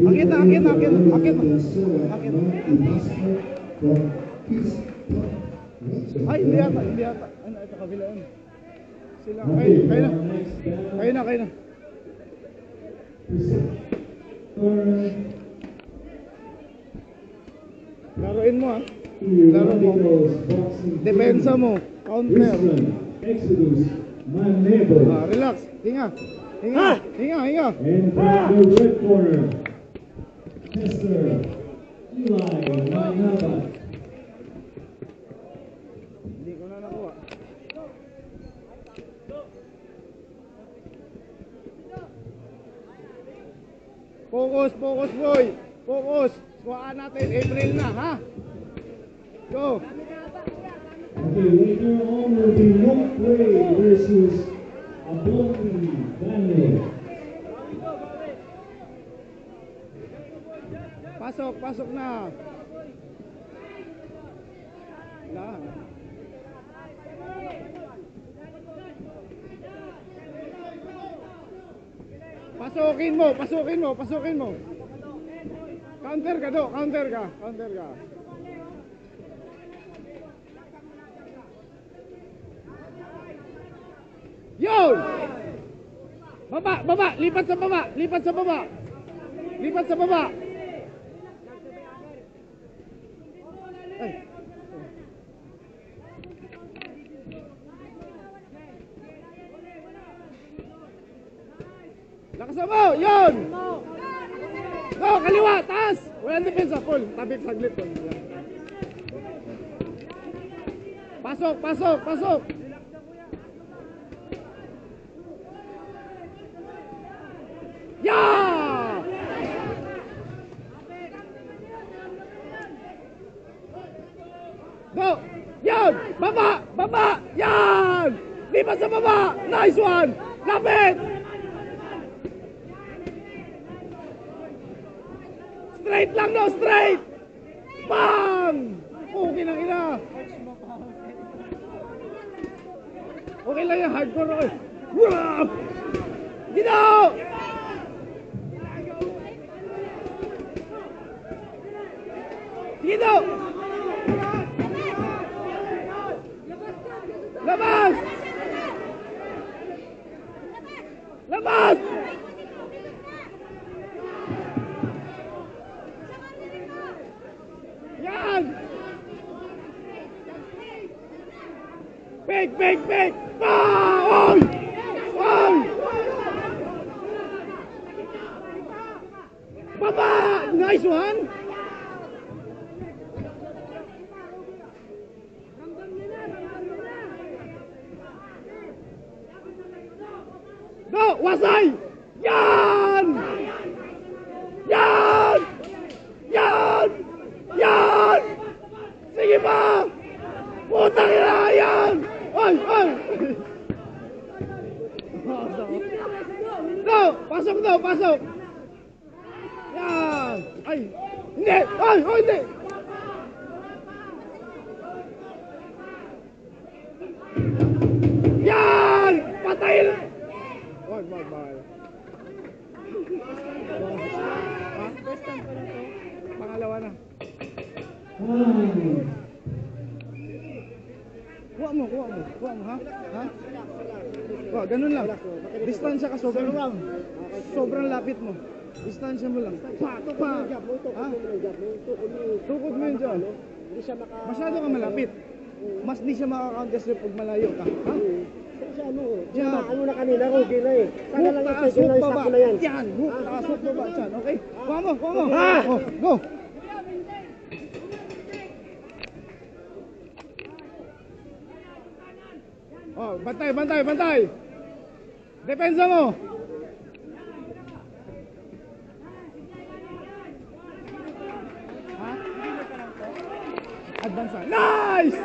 Akit na, akit na, akit na, akit na. Akit. Ay, hindi yata, hindi yata. Ano, ito kabila yun. Sila, kayo na. Kayo na, kayo na. Laruin mo, ha. Laro mo. Depensa mo. Counter. Relax. Hinga. Hinga. Hinga. Hinga. And from the red corner, Mr. Eli Manaba. Hindi ko na nakuha. Focus, focus, boy. Focus. Suwaan natin. April na, ha? Go. Okay, later on will be Luke Wade versus Abongi Daniel. Pasok, pasok na. Wala. Pasukin mo, pasukin mo, pasukin mo. Counter ka do, counter ka, counter ka. Yun! Baba, baba, lipat sa baba, lipat sa baba. Lipat sa baba. Ay. Lakasan mo, yun! Go, kaliwa, taas! Walang depensa, full. Tabik saglit. Pasok, pasok, pasok! Yeah! Go! Yan! Baba! Baba! Yan! Lipat sa baba! Nice one! Lapit! Straight lang no! Straight! Bang! Okay lang ina! Okay lang yan! Hardcore ako eh! Gino! Gino! Labas! Labas! Yan! Big, big, big! Oy! Oy! Baba! Nice one! Go! Wasay! Yan! Yan! Yan! Yan! Sige pa! Putang ina! Yan! Ay! Ay! Go! Pasok daw! Pasok! Yan! Ay! Hindi! Ay! Oh, hindi! Yan! Patay na! Wag, wag, wag. Ha? First time pa lang to. Pangalawa na. Kuha mo, kuha mo. Kuha mo, ha? Ha? Kuha, ganun lang. Distansya ka sobrang. Sobrang lapit mo. Distansya mo lang. Pa! Pa! Ha? Tukod mo yun dyan. Masyado ka malapit. Mas di siya makaka-contest pag malayo ka. Ha? Ano na kanina, rugi na eh. Sana lang yung second na isap na yan. Yan, hook, taas, hook, baba, dyan. Okay? Kuha mo, kuha mo. Ha? Oh, go! Oh, bantay, bantay, bantay! Depensa mo! Ha? Advance na. Nice!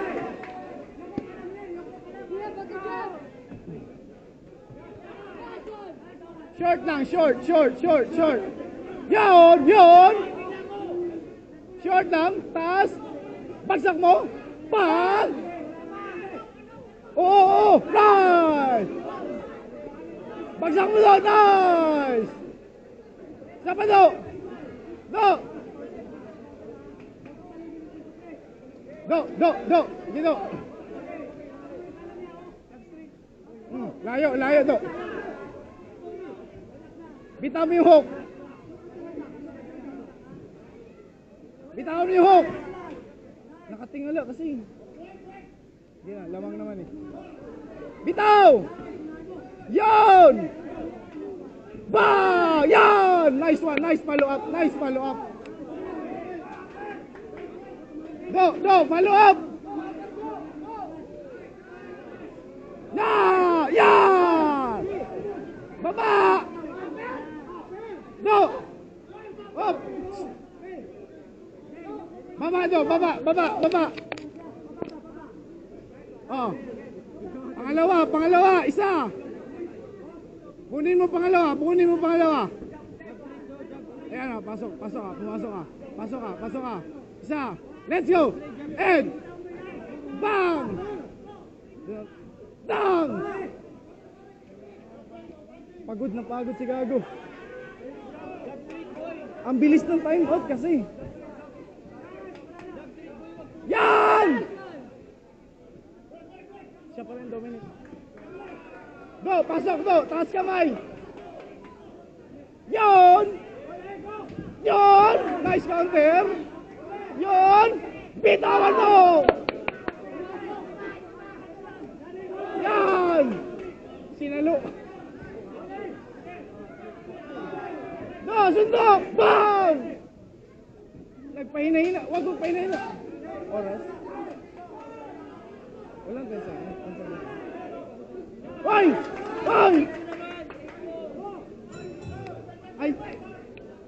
Short lang, short, short, short, short. Yun, yun. Short lang, taas. Bagsak mo. Pag. Oo, nice. Bagsak mo doon, nice. Siapa do? Do! Do! Gitu. Layo, do. Bitaw mo yung hook. Bitaw mo yung hook. Nakatingala kasi. Hindi na, lamang naman eh. Bitaw! Yon! Ba! Yan! Nice one, nice follow up. Do, follow up! Na! Yan! Baba! Do! Up! Baba! Oh. Pangalawa, isa. Kunin mo pangalawa. Ayan o, pasok ka. Isa. Let's go. And bang! Dang! Pagod si Gago. Ang bilis ng time out kasi. Yan! Siya pa rin, Dominic. Do, pasok, do. Taas kamay. Yon! Nice counter. Yon! Bitawan mo! Yan! Sinalo. Do, sundo! Bang! Nagpahina-hina. Wag mo pahina-hina. Oras. Walang gansa. Ay!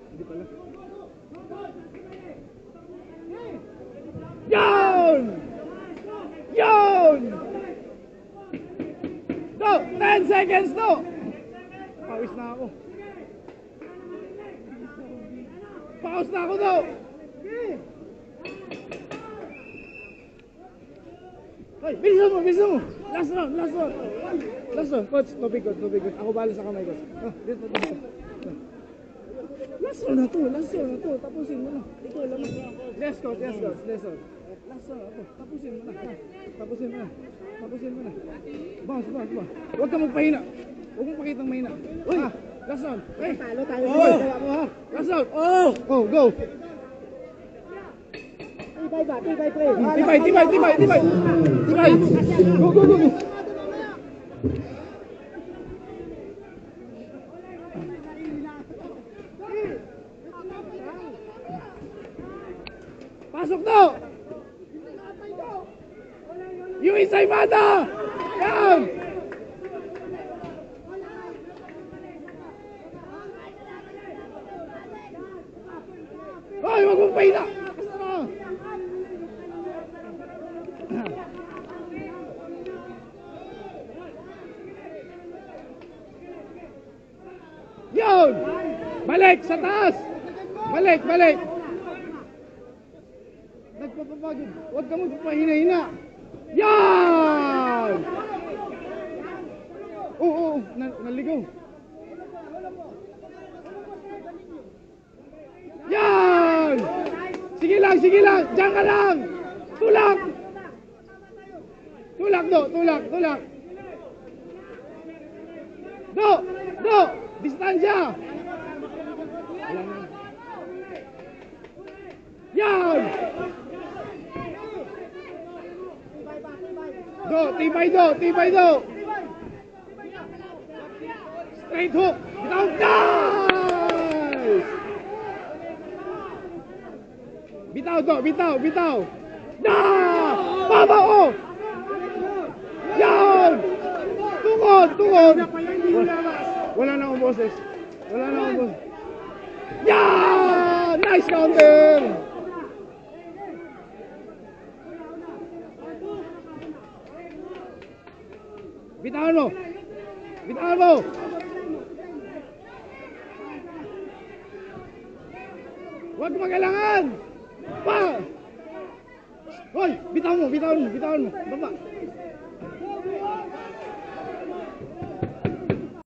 Hindi pala. Yon! Do! 10 seconds, do! Pawis na ako. Do! Ay, bilisan mo! Last round. Coach, tubig. Ako bala sa kamay, coach. Dito. Last round na to. Tapusin mo na. Ikaw lang. Yes, coach. Last round na to. Tapusin mo na. Bounce. Huwag ka magpahina. Huwag mong pakitang mahina. Uy! Last round. Ay! Talo tayo. Last round. Oh, go! Tibay. Go. Pasok daw! Yung isa'y mata! Yan! Hoy, wag mong pahina! Yun! Balik sa taas! Balik! Nagpapapagod. Huwag ka magpapahina-hina. Yan! Oo, naligaw. Yan! Sige lang. Diyan ka lang. Tulak, do. Do! Distansya! Yan! Do! Tibay do! Straight hook! Down! Nice! Bitaw! Baba! Oh! Yan! Tungod! Wala na akong boses. Yan! Nice counter! Bitawan mo! Huwag magalangan! Pa! Hoy! Bitawan mo! Baba!